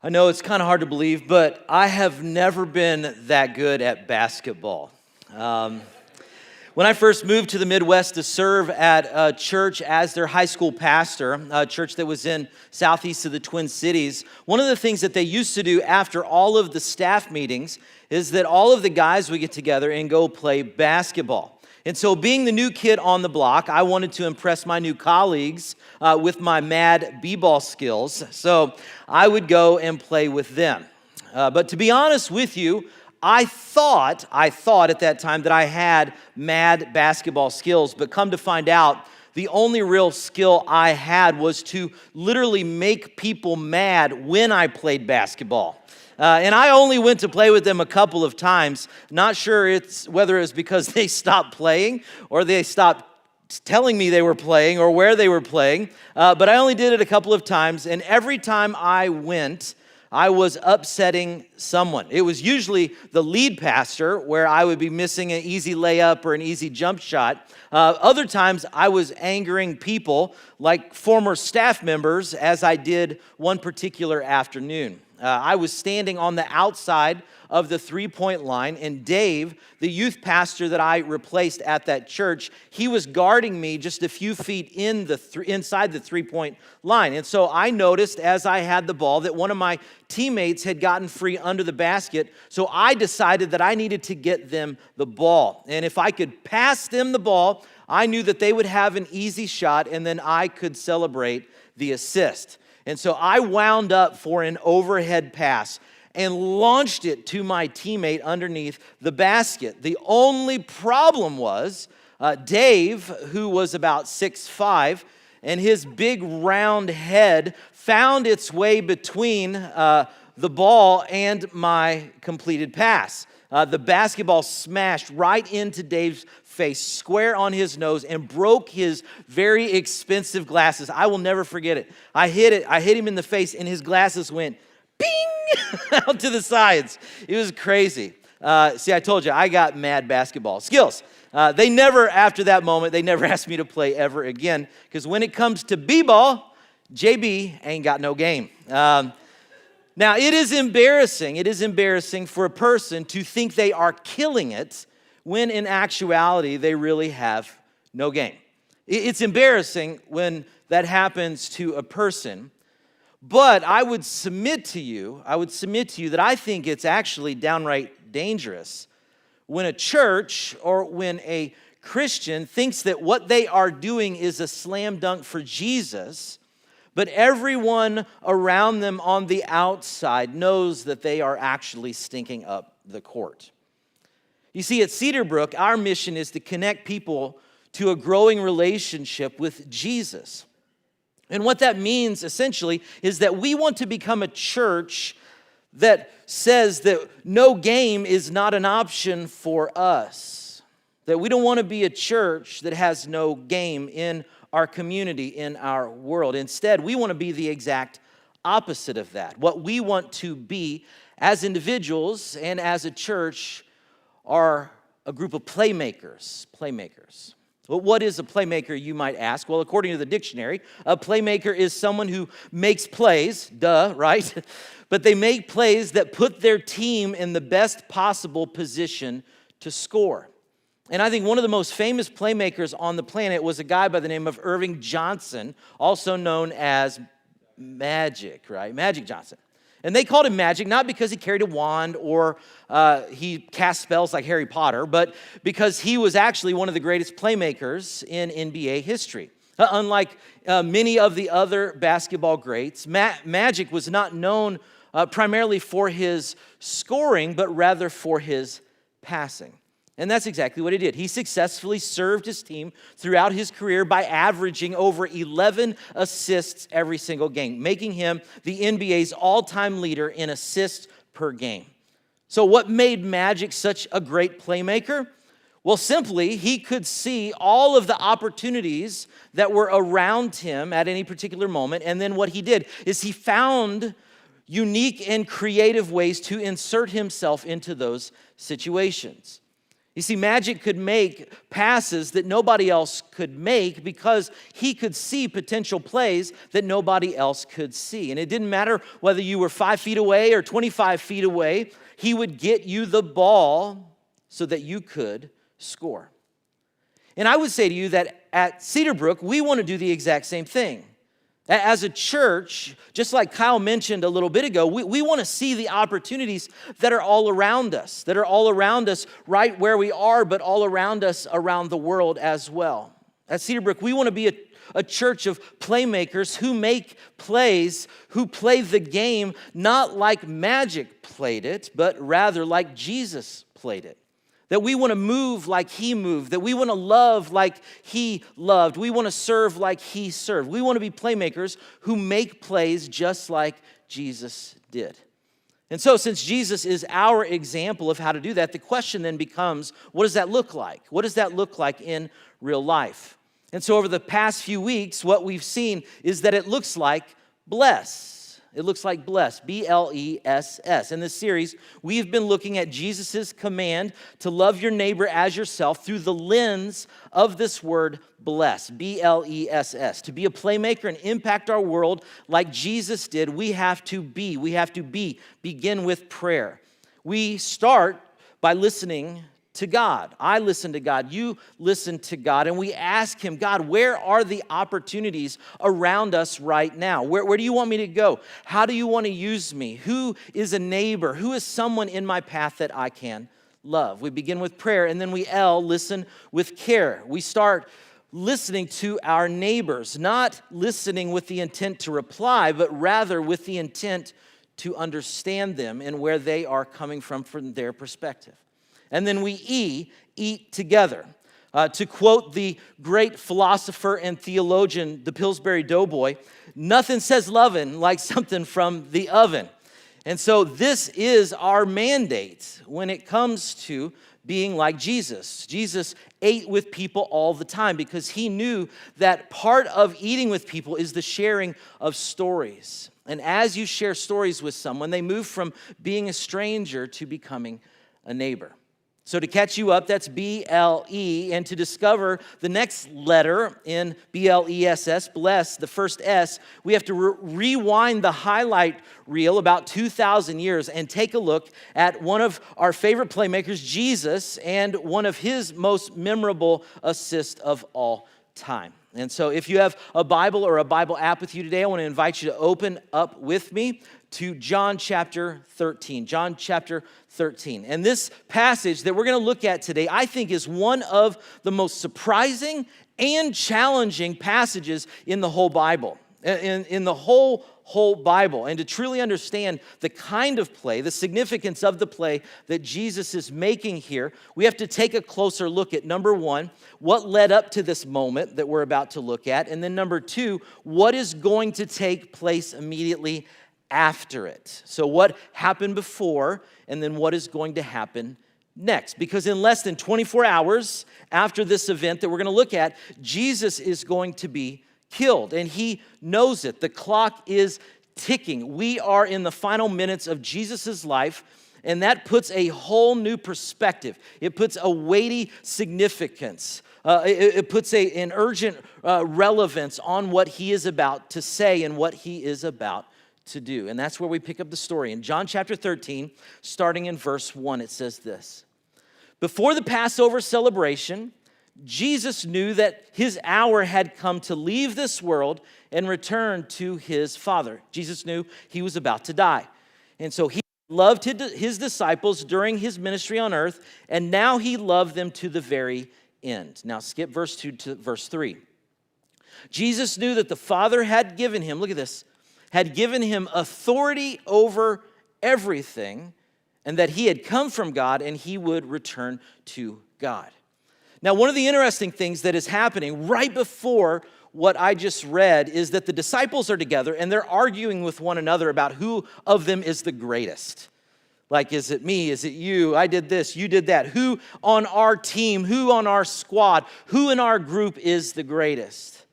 I know it's kind of hard to believe, but I have never been that good at basketball. When I first moved to the Midwest to serve at a church as their high school pastor, a church that was in southeast of the Twin Cities, one of the things that they used to do after all of the staff meetings is that all of the guys would get together and go play basketball. And so being the new kid on the block, I wanted to impress my new colleagues with my mad b-ball skills. So I would go and play with them. But to be honest with you, I thought at that time that I had mad basketball skills, but come to find out, the only real skill I had was to literally make people mad when I played basketball. And I only went to play with them a couple of times. Not sure whether it was because they stopped playing or they stopped telling me they were playing or where they were playing. But I only did it a couple of times. And every time I went, I was upsetting someone. It was usually the lead pastor where I would be missing an easy layup or an easy jump shot. Other times I was angering people like former staff members, as I did one particular afternoon. I was standing on the outside of the three-point line, and Dave, the youth pastor that I replaced at that church, he was guarding me just a few feet inside the three-point line. And so I noticed as I had the ball that one of my teammates had gotten free under the basket, so I decided that I needed to get them the ball. And if I could pass them the ball, I knew that they would have an easy shot, and then I could celebrate the assist. And so I wound up for an overhead pass and launched it to my teammate underneath the basket. The only problem was Dave, who was about 6'5", and his big round head found its way between the ball and my completed pass. The basketball smashed right into Dave's face, square on his nose, and broke his very expensive glasses. I will never forget it. I hit him in the face, and his glasses went bing out to the sides. It was crazy. See, I told you, I got mad basketball skills. After that moment, they never asked me to play ever again, because when it comes to b-ball, JB ain't got no game. Now, it is embarrassing for a person to think they are killing it when in actuality they really have no game. It's embarrassing when that happens to a person, but I would submit to you that I think it's actually downright dangerous when a church or when a Christian thinks that what they are doing is a slam dunk for Jesus, but everyone around them on the outside knows that they are actually stinking up the court. You see, at Cedarbrook, our mission is to connect people to a growing relationship with Jesus. And what that means, essentially, is that we want to become a church that says that no game is not an option for us. That we don't want to be a church that has no game in our community, in our world. Instead, we want to be the exact opposite of that. What we want to be as individuals and as a church are a group of playmakers. Well, what is a playmaker, you might ask? Well, according to the dictionary, a playmaker is someone who makes plays, duh, right? But they make plays that put their team in the best possible position to score. And I think one of the most famous playmakers on the planet was a guy by the name of Irving Johnson, also known as Magic, right? Magic Johnson. And they called him Magic, not because he carried a wand or he cast spells like Harry Potter, but because he was actually one of the greatest playmakers in NBA history. Unlike many of the other basketball greats, Magic was not known primarily for his scoring, but rather for his passing. And that's exactly what he did. He successfully served his team throughout his career by averaging over 11 assists every single game, making him the NBA's all-time leader in assists per game. So what made Magic such a great playmaker? Well, simply, he could see all of the opportunities that were around him at any particular moment, and then what he did is he found unique and creative ways to insert himself into those situations. You see, Magic could make passes that nobody else could make because he could see potential plays that nobody else could see. And it didn't matter whether you were 5 feet away or 25 feet away, he would get you the ball so that you could score. And I would say to you that at Cedarbrook, we want to do the exact same thing. As a church, just like Kyle mentioned a little bit ago, we want to see the opportunities that are all around us, right where we are, but all around us around the world as well. At Cedarbrook, we want to be a church of playmakers who make plays, who play the game not like Magic played it, but rather like Jesus played it. That we want to move like he moved, that we want to love like he loved, we want to serve like he served. We want to be playmakers who make plays just like Jesus did. And so since Jesus is our example of how to do that, the question then becomes, what does that look like? What does that look like in real life? And so over the past few weeks, what we've seen is that it looks like bless. It looks like bless, B-L-E-S-S. In this series, we've been looking at Jesus' command to love your neighbor as yourself through the lens of this word bless, B-L-E-S-S. To be a playmaker and impact our world like Jesus did, we have to begin with prayer. We start by listening to God. I listen to God, you listen to God, and we ask him, God, where are the opportunities around us right now? Where do you want me to go? How do you want to use me? Who is a neighbor? Who is someone in my path that I can love? We begin with prayer, and then we listen with care. We start listening to our neighbors, not listening with the intent to reply, but rather with the intent to understand them and where they are coming from their perspective. And then we eat together. To quote the great philosopher and theologian, the Pillsbury Doughboy, nothing says lovin' like something from the oven. And so this is our mandate when it comes to being like Jesus. Jesus ate with people all the time because he knew that part of eating with people is the sharing of stories. And as you share stories with someone, they move from being a stranger to becoming a neighbor. So to catch you up, that's B-L-E, and to discover the next letter in B-L-E-S-S, bless, the first S, we have to rewind the highlight reel about 2,000 years and take a look at one of our favorite playmakers, Jesus, and one of his most memorable assists of all time. And so if you have a Bible or a Bible app with you today, I want to invite you to open up with me to John chapter 13. John chapter 13. And this passage that we're going to look at today, I think is one of the most surprising and challenging passages in the whole Bible. In the whole Bible. And to truly understand the kind of play, the significance of the play that Jesus is making here, we have to take a closer look at, number one, what led up to this moment that we're about to look at, and then number two, what is going to take place immediately after it. So what happened before, and then what is going to happen next? Because in less than 24 hours after this event that we're going to look at, Jesus is going to be killed, and he knows it. The clock is ticking. We are in the final minutes of Jesus' life, and that puts a whole new perspective. It puts a weighty significance. It puts an urgent relevance on what he is about to say and what he is about to do. And that's where we pick up the story. In John chapter 13, starting in verse 1, it says this. Before the Passover celebration, Jesus knew that his hour had come to leave this world and return to his Father. Jesus knew he was about to die. And so he loved his disciples during his ministry on earth, and now he loved them to the very end. Now skip verse 2 to verse 3. Jesus knew that the Father had given him, look at this, had given him authority over everything, and that he had come from God and he would return to God. Now, one of the interesting things that is happening right before what I just read is that the disciples are together and they're arguing with one another about who of them is the greatest. Like, is it me? Is it you? I did this, you did that. Who on our team, who on our squad, who in our group is the greatest?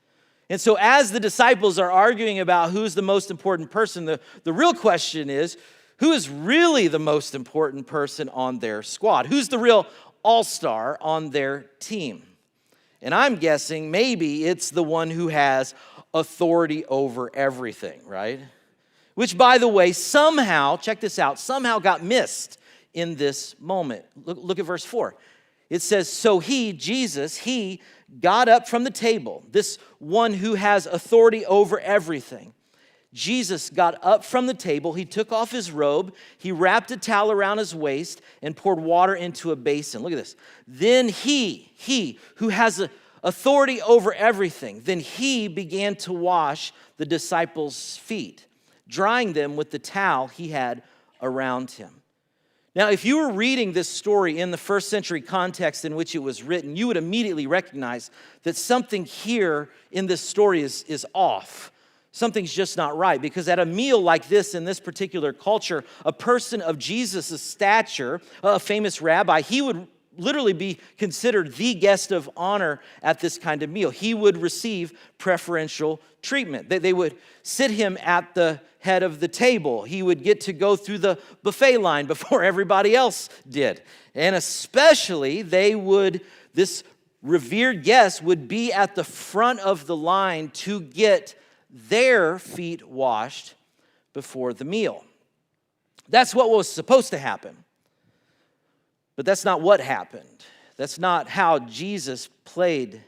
And so as the disciples are arguing about who's the most important person, the real question is, who is really the most important person on their squad? Who's the real all-star on their team. And I'm guessing maybe it's the one who has authority over everything, right? Which, by the way, somehow, check this out, somehow got missed in this moment. Look at verse 4. It says, so he, Jesus, he got up from the table, this one who has authority over everything. Jesus got up from the table, he took off his robe, he wrapped a towel around his waist and poured water into a basin. Look at this. Then he who has authority over everything, then he began to wash the disciples' feet, drying them with the towel he had around him. Now, if you were reading this story in the first century context in which it was written, you would immediately recognize that something here in this story is off. Something's just not right, because at a meal like this in this particular culture, a person of Jesus' stature, a famous rabbi, he would literally be considered the guest of honor at this kind of meal. He would receive preferential treatment. They would sit him at the head of the table. He would get to go through the buffet line before everybody else did. And especially this revered guest would be at the front of the line to get their feet washed before the meal. That's what was supposed to happen. But that's not what happened. That's not how Jesus played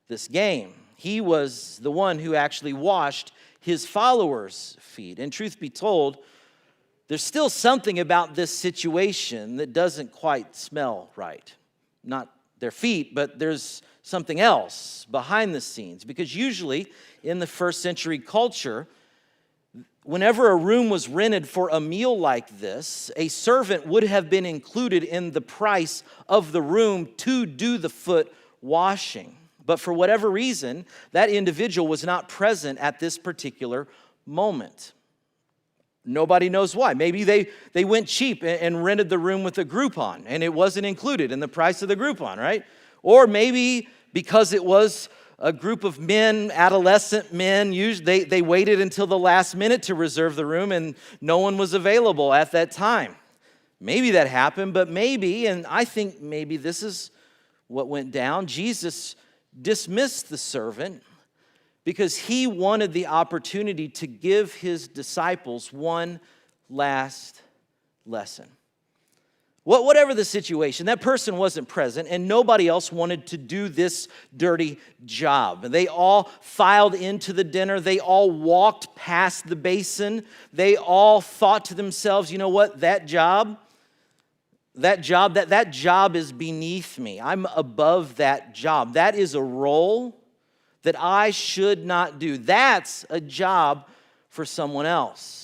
this game. He was the one who actually washed his followers' feet. And truth be told, there's still something about this situation that doesn't quite smell right. Not their feet, but there's something else behind the scenes. Because usually in the first century culture, whenever a room was rented for a meal like this, a servant would have been included in the price of the room to do the foot washing. But for whatever reason, that individual was not present at this particular moment. Nobody knows why. Maybe they went cheap and rented the room with a Groupon, and it wasn't included in the price of the Groupon, right? Or maybe because it was a group of men, adolescent men, they waited until the last minute to reserve the room, and no one was available at that time. Maybe that happened, but maybe, and I think maybe this is what went down, Jesus dismissed the servant because he wanted the opportunity to give his disciples one last lesson. Whatever the situation, that person wasn't present and nobody else wanted to do this dirty job. They all filed into the dinner. They all walked past the basin. They all thought to themselves, you know what, that job is beneath me. I'm above that job. That is a role that I should not do. That's a job for someone else.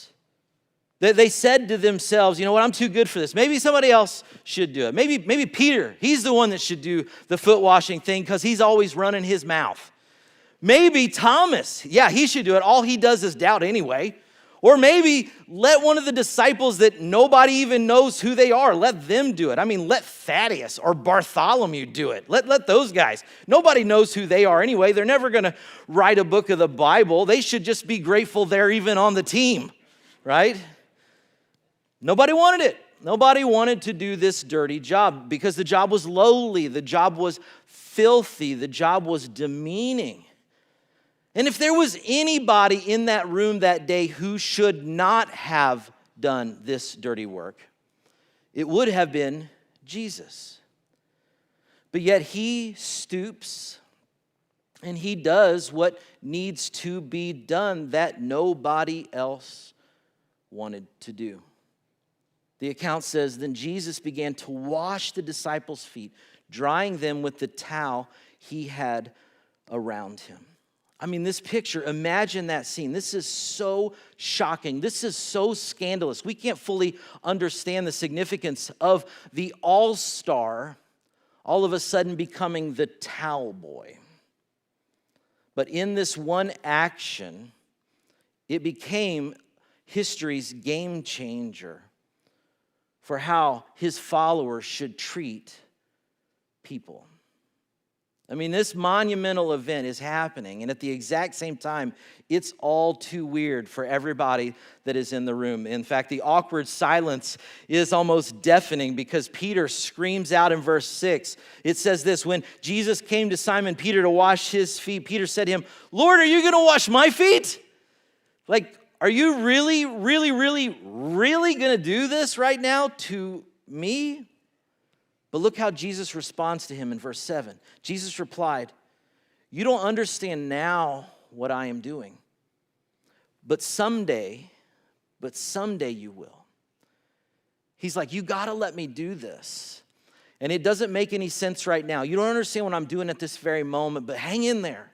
They said to themselves, you know what, I'm too good for this. Maybe somebody else should do it. Maybe Peter, he's the one that should do the foot washing thing because he's always running his mouth. Maybe Thomas, yeah, he should do it. All he does is doubt anyway. Or maybe let one of the disciples that nobody even knows who they are, let them do it. I mean, let Thaddeus or Bartholomew do it. Let those guys. Nobody knows who they are anyway. They're never going to write a book of the Bible. They should just be grateful they're even on the team, right? Nobody wanted it. Nobody wanted to do this dirty job because the job was lowly. The job was filthy. The job was demeaning. And if there was anybody in that room that day who should not have done this dirty work, it would have been Jesus. But yet he stoops and he does what needs to be done that nobody else wanted to do. The account says, then Jesus began to wash the disciples' feet, drying them with the towel he had around him. I mean, this picture, imagine that scene. This is so shocking. This is so scandalous. We can't fully understand the significance of the all-star all of a sudden becoming the towel boy. But in this one action, it became history's game changer for how his followers should treat people. I mean, this monumental event is happening, and at the exact same time, it's all too weird for everybody that is in the room. In fact, the awkward silence is almost deafening because Peter screams out in verse 6. It says this, when Jesus came to Simon Peter to wash his feet, Peter said to him, "Lord, are you going to wash my feet?" Like, are you really going to do this right now to me? But look how Jesus responds to him in verse 7. Jesus replied, "You don't understand now what I am doing, but someday you will." He's like, you got to let me do this. And it doesn't make any sense right now. You don't understand what I'm doing at this very moment, but hang in there.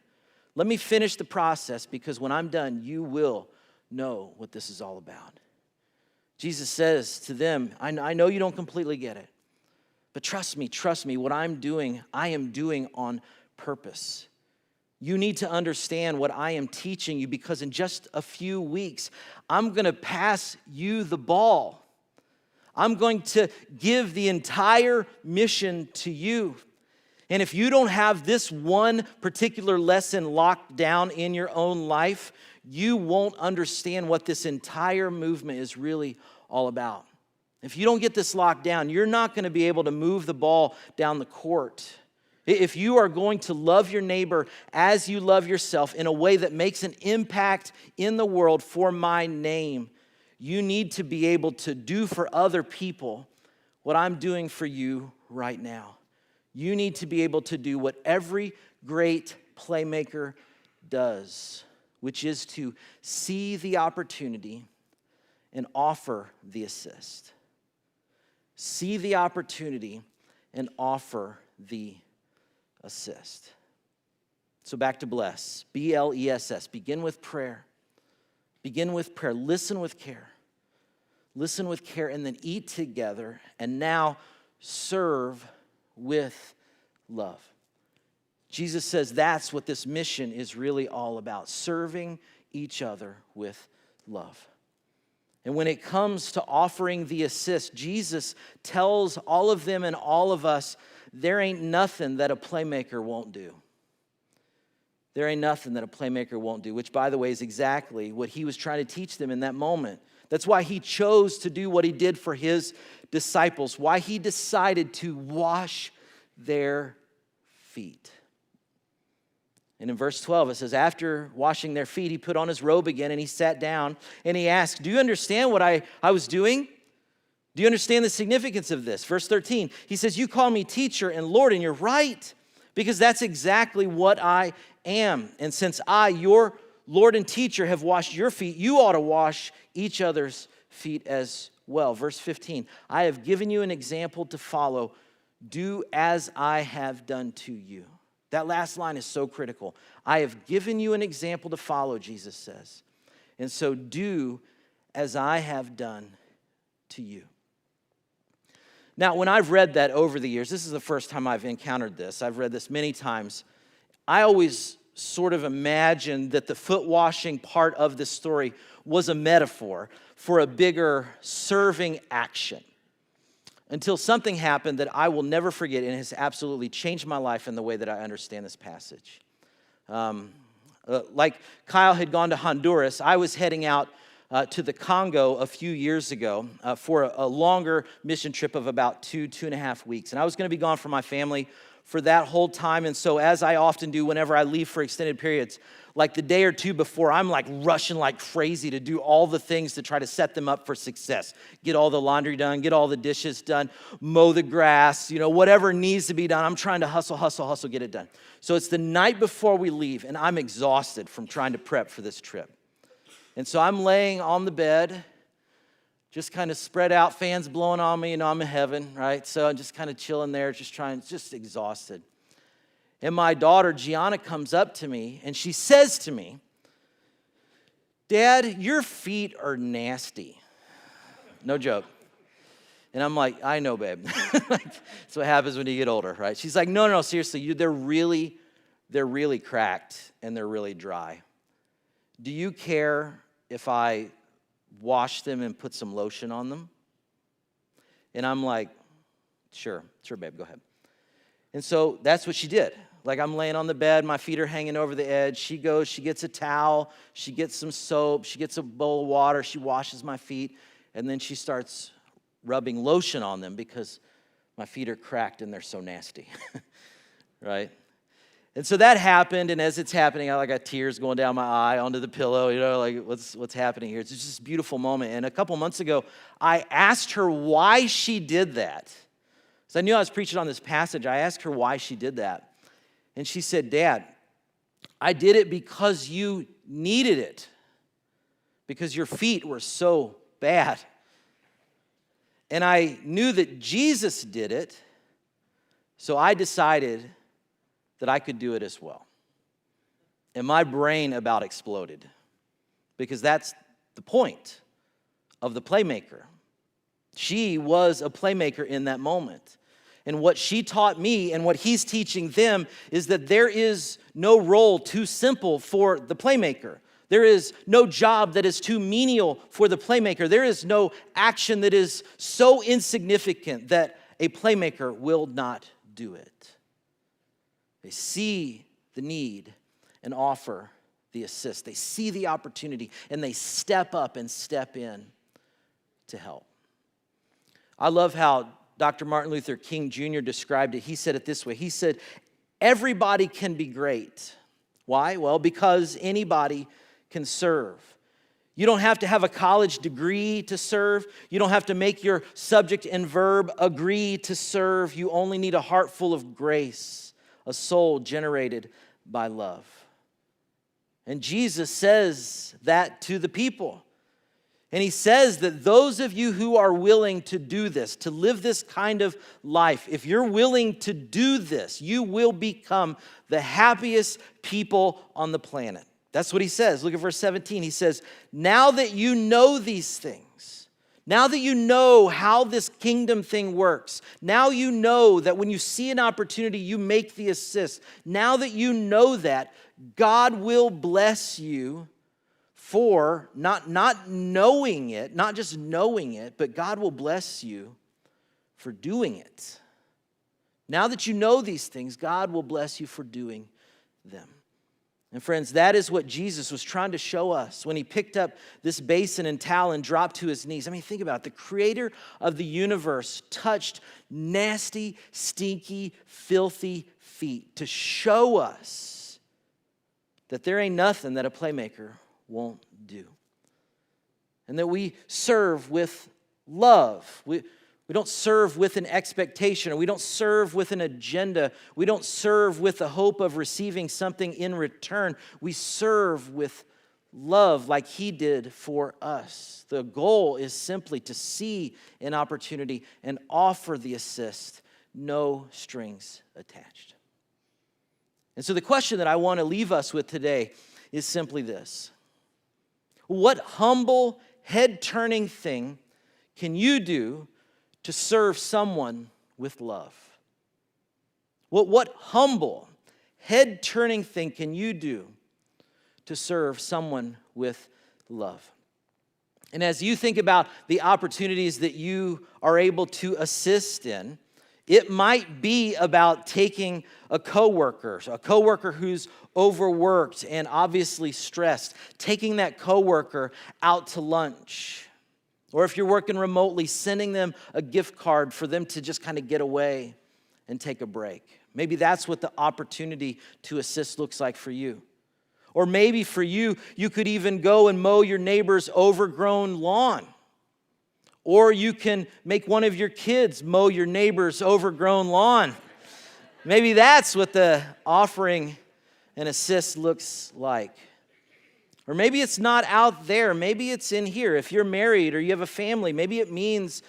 Let me finish the process, because when I'm done, you will know what this is all about. Jesus says to them, I know you don't completely get it, but trust me, what I'm doing, I am doing on purpose. You need to understand what I am teaching you, because in just a few weeks, I'm going to pass you the ball. I'm going to give the entire mission to you. And if you don't have this one particular lesson locked down in your own life, you won't understand what this entire movement is really all about. If you don't get this locked down, you're not going to be able to move the ball down the court. If you are going to love your neighbor as you love yourself in a way that makes an impact in the world for my name, you need to be able to do for other people what I'm doing for you right now. You need to be able to do what every great playmaker does, which is to see the opportunity and offer the assist. See the opportunity and offer the assist. So back to bless. B-L-E-S-S. Begin with prayer. Begin with prayer. Listen with care. Listen with care, and then eat together. And now serve with love. Jesus says that's what this mission is really all about. Serving each other with love. And when it comes to offering the assist, Jesus tells all of them and all of us, there ain't nothing that a playmaker won't do. There ain't nothing that a playmaker won't do, which, by the way, is exactly what he was trying to teach them in that moment. That's why he chose to do what he did for his disciples, why he decided to wash their feet. And in verse 12, it says, after washing their feet, he put on his robe again and he sat down and he asked, do you understand what I was doing? Do you understand the significance of this? Verse 13, he says, you call me teacher and Lord, and you're right, because that's exactly what I am. And since I, your Lord and teacher, have washed your feet, you ought to wash each other's feet as well. Verse 15, I have given you an example to follow. Do as I have done to you. That last line is so critical. I have given you an example to follow, Jesus says. And so do as I have done to you. Now, when I've read that over the years, this is the first time I've encountered this. I've read this many times. I always sort of imagined that the foot washing part of this story was a metaphor for a bigger serving action. Until something happened that I will never forget and has absolutely changed my life in the way that I understand this passage. Like Kyle had gone to Honduras, I was heading out to the Congo a few years ago for a longer mission trip of about 2.5 weeks. And I was going to be gone from my family for that whole time. And so as I often do whenever I leave for extended periods, like the day or two before, I'm like rushing like crazy to do all the things to try to set them up for success. Get all the laundry done, get all the dishes done, mow the grass, whatever needs to be done. I'm trying to hustle, get it done. So it's the night before we leave, and I'm exhausted from trying to prep for this trip. And so I'm laying on the bed, just kind of spread out, fans blowing on me, I'm in heaven, right? So I'm just kind of chilling there, just exhausted. And my daughter, Gianna, comes up to me, and she says to me, Dad, your feet are nasty. No joke. And I'm like, I know, babe. That's what happens when you get older, right? She's like, no, seriously, they're really cracked, and they're really dry. Do you care if I wash them and put some lotion on them? And I'm like, sure, babe, go ahead. And so that's what she did. Like I'm laying on the bed, my feet are hanging over the edge. She goes, she gets a towel, she gets some soap, she gets a bowl of water, she washes my feet, and then she starts rubbing lotion on them because my feet are cracked and they're so nasty, right? And so that happened, and as it's happening, I got tears going down my eye onto the pillow, like what's happening here? It's just this beautiful moment. And a couple months ago, I asked her why she did that. Because I knew I was preaching on this passage. I asked her why she did that. And she said, Dad, I did it because you needed it. Because your feet were so bad. And I knew that Jesus did it, so I decided that I could do it as well. And my brain about exploded. Because that's the point of the playmaker. She was a playmaker in that moment. And what she taught me and what he's teaching them is that there is no role too simple for the playmaker. There is no job that is too menial for the playmaker. There is no action that is so insignificant that a playmaker will not do it. They see the need and offer the assist. They see the opportunity and they step up and step in to help. I love how Dr. Martin Luther King Jr. described it. He said it this way. He said, everybody can be great. Why? Well, because anybody can serve. You don't have to have a college degree to serve. You don't have to make your subject and verb agree to serve. You only need a heart full of grace, a soul generated by love. And Jesus says that to the people. And he says that those of you who are willing to do this, to live this kind of life, if you're willing to do this, you will become the happiest people on the planet. That's what he says. Look at verse 17. He says, now that you know these things, now that you know how this kingdom thing works, now you know that when you see an opportunity, you make the assist. Now that you know that, God will bless you for not knowing it, not just knowing it, but God will bless you for doing it. Now that you know these things, God will bless you for doing them. And friends, that is what Jesus was trying to show us when he picked up this basin and towel and dropped to his knees. I mean, think about it. The creator of the universe touched nasty, stinky, filthy feet to show us that there ain't nothing that a playmaker won't do. And that we serve with love. We don't serve with an expectation, or we don't serve with an agenda. We don't serve with the hope of receiving something in return. We serve with love like he did for us. The goal is simply to see an opportunity and offer the assist, no strings attached. And so the question that I want to leave us with today is simply this. What humble, head-turning thing can you do to serve someone with love? What humble, head-turning thing can you do to serve someone with love? And as you think about the opportunities that you are able to assist in, it might be about taking a coworker who's overworked and obviously stressed, taking that coworker out to lunch. Or if you're working remotely, sending them a gift card for them to just kind of get away and take a break. Maybe that's what the opportunity to assist looks like for you. Or maybe for you, you could even go and mow your neighbor's overgrown lawn. Or you can make one of your kids mow your neighbor's overgrown lawn. Maybe that's what the offering and assist looks like. Or maybe it's not out there. Maybe it's in here. If you're married or you have a family, maybe it means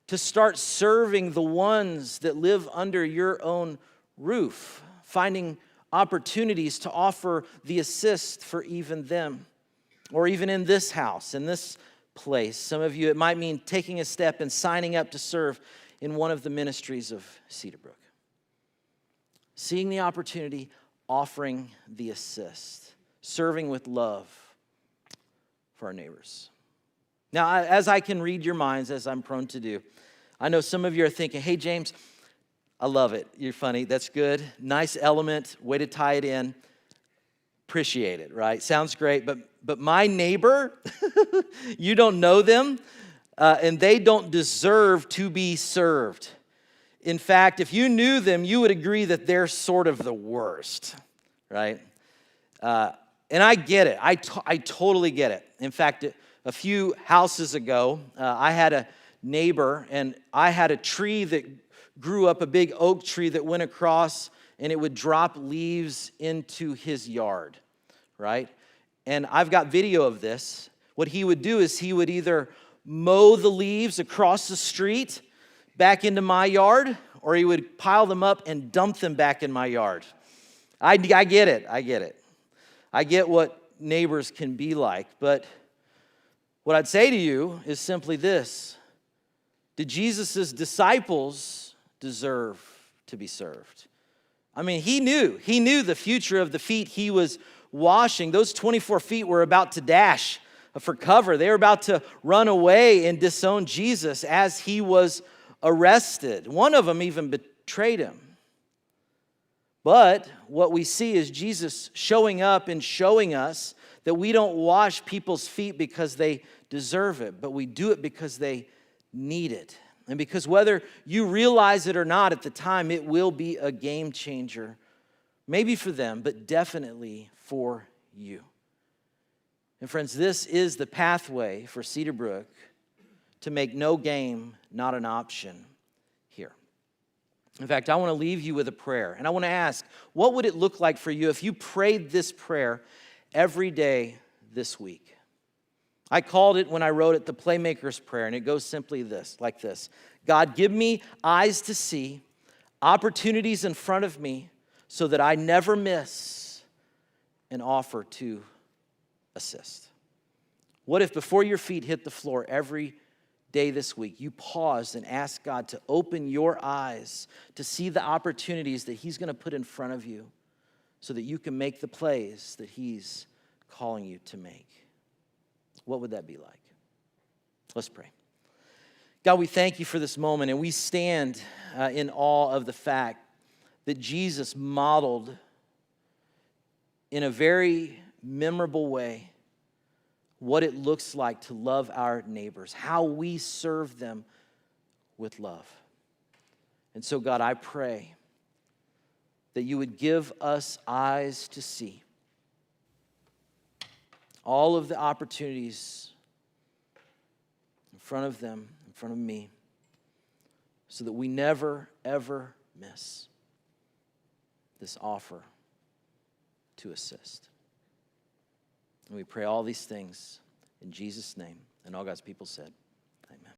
to start serving the ones that live under your own roof, finding opportunities to offer the assist for even them. Or even in this house, in this place. Some of you, it might mean taking a step and signing up to serve in one of the ministries of Cedarbrook. Seeing the opportunity, offering the assist, serving with love for our neighbors. Now, as I can read your minds, as I'm prone to do, I know some of you are thinking, hey, James, I love it. You're funny. That's good. Nice element. Way to tie it in. Appreciate it, right? Sounds great. But my neighbor, you don't know them, and they don't deserve to be served. In fact, if you knew them, you would agree that they're sort of the worst, right? And I get it. I totally get it. In fact, a few houses ago, I had a neighbor, and I had a tree that grew up, a big oak tree that went across, and it would drop leaves into his yard, right? And I've got video of this. What he would do is he would either mow the leaves across the street back into my yard, or he would pile them up and dump them back in my yard. I get it. I get what neighbors can be like, but what I'd say to you is simply this. Did Jesus' disciples deserve to be served? I mean, he knew the future of the feet he was washing. Those 24 feet were about to dash for cover. They were about to run away and disown Jesus as he was arrested. One of them even betrayed him. But what we see is Jesus showing up and showing us that we don't wash people's feet because they deserve it, but we do it because they need it. And because whether you realize it or not at the time, it will be a game changer. Maybe for them, but definitely for you. And friends, this is the pathway for Cedar Brook to make no game not an option here. In fact, I want to leave you with a prayer. And I want to ask, what would it look like for you if you prayed this prayer every day this week? I called it, when I wrote it, the Playmaker's Prayer. And it goes simply like this. God, give me eyes to see, opportunities in front of me, so that I never miss an offer to assist. What if before your feet hit the floor every day this week, you paused and asked God to open your eyes to see the opportunities that he's going to put in front of you so that you can make the plays that he's calling you to make? What would that be like? Let's pray. God, we thank you for this moment, and we stand in awe of the fact that Jesus modeled in a very memorable way what it looks like to love our neighbors, how we serve them with love. And so, God, I pray that you would give us eyes to see all of the opportunities in front of them, in front of me, so that we never, ever miss this offer to assist. And we pray all these things in Jesus' name. And all God's people said, amen.